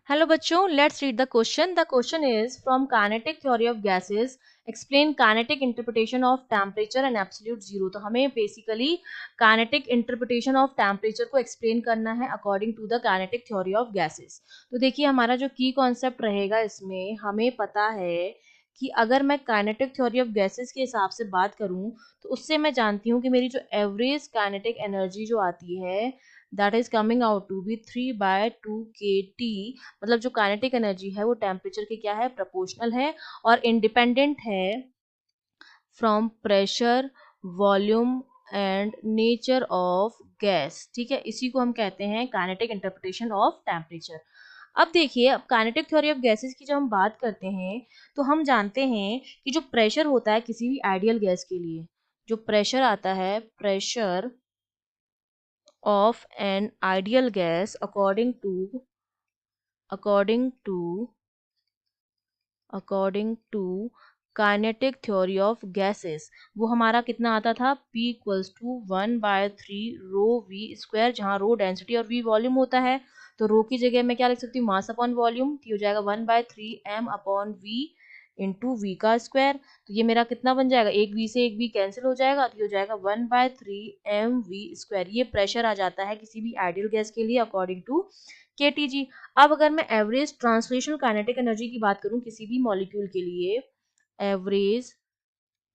Hello बच्चों, let's read the question. The question is from kinetic theory of gases explain kinetic interpretation of temperature and absolute zero. तो हमें basically kinetic interpretation of temperature को explain करना है according to the kinetic theory of gases. तो देखिए, हमारा जो की कॉन्सेप्ट रहेगा इसमें, हमें पता है कि अगर मैं काइनेटिक थ्योरी ऑफ गैसेस के हिसाब से बात करूं तो उससे मैं जानती हूँ कि मेरी जो एवरेज काइनेटिक एनर्जी जो आती है that is coming out to be 3/2 kT. मतलब जो काइनेटिक एनर्जी है वो टेम्परेचर के क्या है, प्रोपोर्शनल है और इंडिपेंडेंट है from pressure, volume and nature of gas. ठीक है, इसी को हम कहते हैं काइनेटिक इंटरप्रिटेशन ऑफ टेम्परेचर. अब देखिए, अब काइनेटिक थ्योरी ऑफ गैसेस की जब हम बात करते हैं तो हम जानते हैं कि जो प्रेशर होता है किसी भी आइडियल गैस के लिए, जो प्रेशर आता है, pressure of an ideal gas according to kinetic theory of gases, वो हमारा कितना आता था, P equals to 1/3 rho v square, जहाँ रो डेंसिटी और वी वॉल्यूम होता है. तो रो की जगह मैं क्या लिख सकती हूँ, मास अपॉन वॉल्यूम. तो हो जाएगा 1/3 m upon v into v का स्क्वायर. तो ये मेरा कितना बन जाएगा, एक वी से एक वी कैंसिल हो जाएगा, तो ये हो जाएगा 1/3 m वी स्क्वायर. ये प्रेशर आ जाता है किसी भी आइडियल गैस के लिए अकॉर्डिंग टू KTG. अब अगर मैं एवरेज ट्रांसलेशनल काइनेटिक एनर्जी की बात करूं किसी भी मॉलिक्यूल के लिए, एवरेज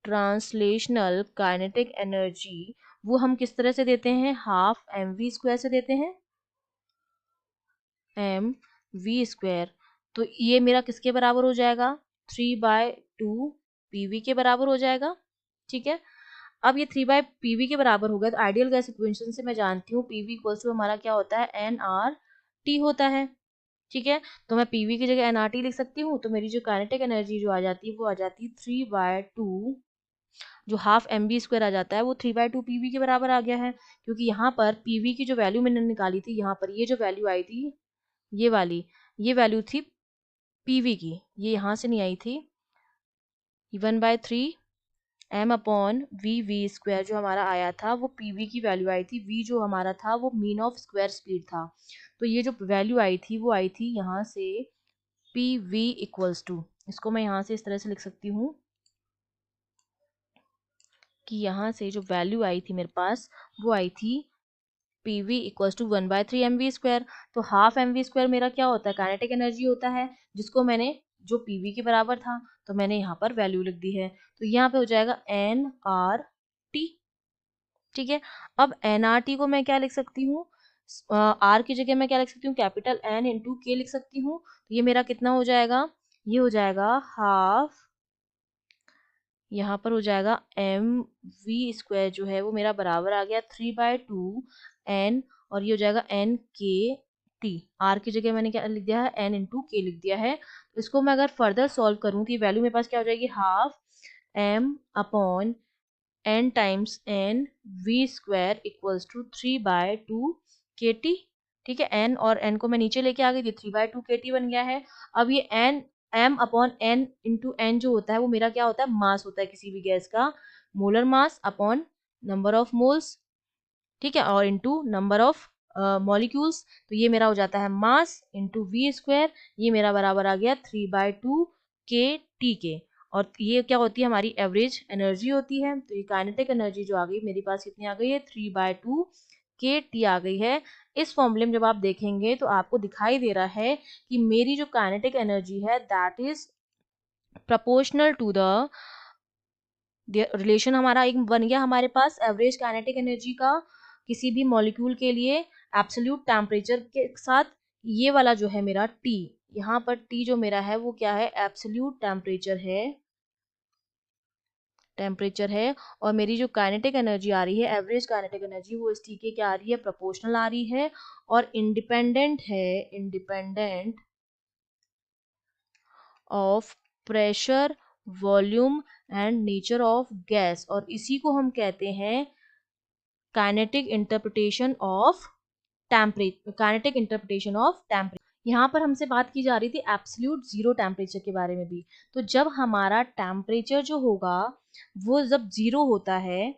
ट्रांसलेशनल काइनेटिक एनर्जी वो हम किस तरह से देते हैं, हाफ mv स्क्वायर से देते हैं, mv स्क्वायर. तो ये मेरा किसके बराबर हो जाएगा, 3/2 pv के बराबर हो जाएगा. ठीक है, अब ये 3/pv के बराबर हो गया तो आइडियल गैस इक्वेशन से मैं जानती हूँ pv इक्वल्स टू हमारा क्या होता है, nRT होता है. ठीक है, तो मैं पीवी की जगह एनआरटी लिख सकती हूँ. तो मेरी जो काइनेटिक एनर्जी जो आ जाती है वो आ जाती है 3/2, जो हाफ mv स्क्वायर आ जाता है वो 3/2 पीवी के बराबर आ गया है. क्योंकि यहाँ पर पीवी की जो वैल्यू मैंने निकाली थी, यहाँ पर ये जो वैल्यू आई थी, ये वाली, ये वैल्यू थी पीवी की, ये यहाँ से नहीं आई थी. 1/3 m अपॉन वी स्क्वायर जो हमारा आया था वो पीवी की वैल्यू आई थी. वी जो हमारा था वो मीन ऑफ स्क्वायर स्पीड था. तो ये जो वैल्यू आई थी वो आई थी यहाँ से पी वी इक्वल्स टू, इसको मैं यहाँ से इस तरह से लिख सकती हूँ कि यहाँ से जो वैल्यू आई थी मेरे पास वो आई थी P V equals to 1/3 mv square. तो हाफ mv स्क्वायर मेरा क्या होता है, काइनेटिक एनर्जी होता है, जिसको मैंने जो पीवी के बराबर था तो मैंने यहाँ पर वैल्यू लिख दी है. तो यहाँ पे हो जाएगा एन आर टी. ठीक है, अब एन आर टी को मैं क्या लिख सकती हूँ, आर की जगह मैं क्या लिख सकती हूँ, कैपिटल एन इंटू के लिख सकती हूँ. तो ये मेरा कितना हो जाएगा, ये हो जाएगा हाफ, यहाँ पर हो जाएगा एम वी स्क्वायर जो है वो मेरा बराबर आ गया 3/2 एन, और ये हो जाएगा एन के टी. आर की जगह मैंने क्या लिख दिया है, एन इंटू के लिख दिया है. तो इसको मैं अगर फर्दर सॉल्व करूँ तो वैल्यू मेरे पास क्या हो जाएगी, half M upon N times N V square equals to 3/2 K T. ठीक है, एन और एन को मैं नीचे लेके आ गई थी, 3/2 के टी बन गया है. अब ये N, M upon N into N जो होता है वो मेरा क्या होता है, मास होता है किसी भी गैस का, molar mass upon number of moles. ठीक है, और इंटू नंबर ऑफ मॉलिक्यूल्स. तो ये मेरा हो जाता है मास इंटू वी स्क्वायर. ये मेरा बराबर आ गया 3/2 के टी के. और ये क्या होती है, हमारी एवरेज एनर्जी होती है. तो ये काइनेटिक एनर्जी जो आ गई मेरे पास कितनी आ गई है, 3/2 के टी आ गई है. इस फॉर्मूले में जब आप देखेंगे तो आपको दिखाई दे रहा है कि मेरी जो काइनेटिक एनर्जी है that is proportional to the relation. हमारा एक बन गया हमारे पास एवरेज काइनेटिक एनर्जी का किसी भी मॉलिक्यूल के लिए एब्सोल्यूट टेम्परेचर के साथ. ये वाला जो है मेरा T, यहाँ पर T जो मेरा है वो क्या है, एब्सोल्यूट टेम्परेचर है. और मेरी जो काइनेटिक एनर्जी आ रही है, एवरेज काइनेटिक एनर्जी, वो इस T के क्या आ रही है, प्रोपोर्शनल आ रही है और independent of pressure, volume and nature of gas. और इसी को हम कहते हैं काइनेटिक इंटरप्रिटेशन ऑफ टेम्परेचर. यहाँ पर हमसे बात की जा रही थी एब्सोल्यूट जीरो टेम्परेचर के बारे में भी. तो जब हमारा टेम्परेचर जो होगा वो जब जीरो होता है,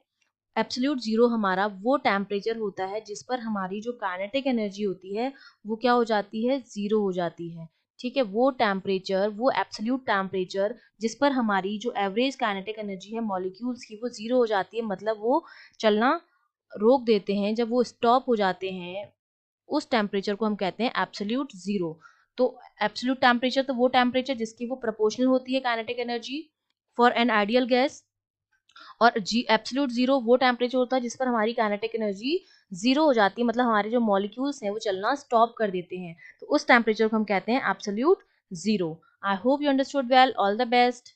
एब्सोल्यूट जीरो हमारा वो टेम्परेचर होता है जिस पर हमारी जो काइनेटिक एनर्जी होती है वो क्या हो जाती है, जीरो हो जाती है। ठीक है, वो टेम्परेचर, वो एब्सोल्यूट टेम्परेचर जिस पर हमारी जो एवरेज काइनेटिक एनर्जी है मॉलिक्यूल्स की वो जीरो हो जाती है, मतलब वो चलना रोक देते हैं, जब वो स्टॉप हो जाते हैं उस टेम्परेचर को हम कहते हैं एब्सोल्यूट जीरो। तो एब्सोल्यूट टेम्परेचर तो वो टेम्परेचर जिसकी वो प्रोपोर्शनल होती है kinetic energy for an ideal gas, और जी एब्सोल्यूट जीरो वो टेम्परेचर होता है जिस पर हमारी काइनेटिक एनर्जी जीरो हो जाती है, मतलब हमारे जो मॉलिक्यूल्स हैं वो चलना स्टॉप कर देते हैं, तो उस टेम्परेचर को हम कहते हैं absolute zero. I hope you understood well, all the best.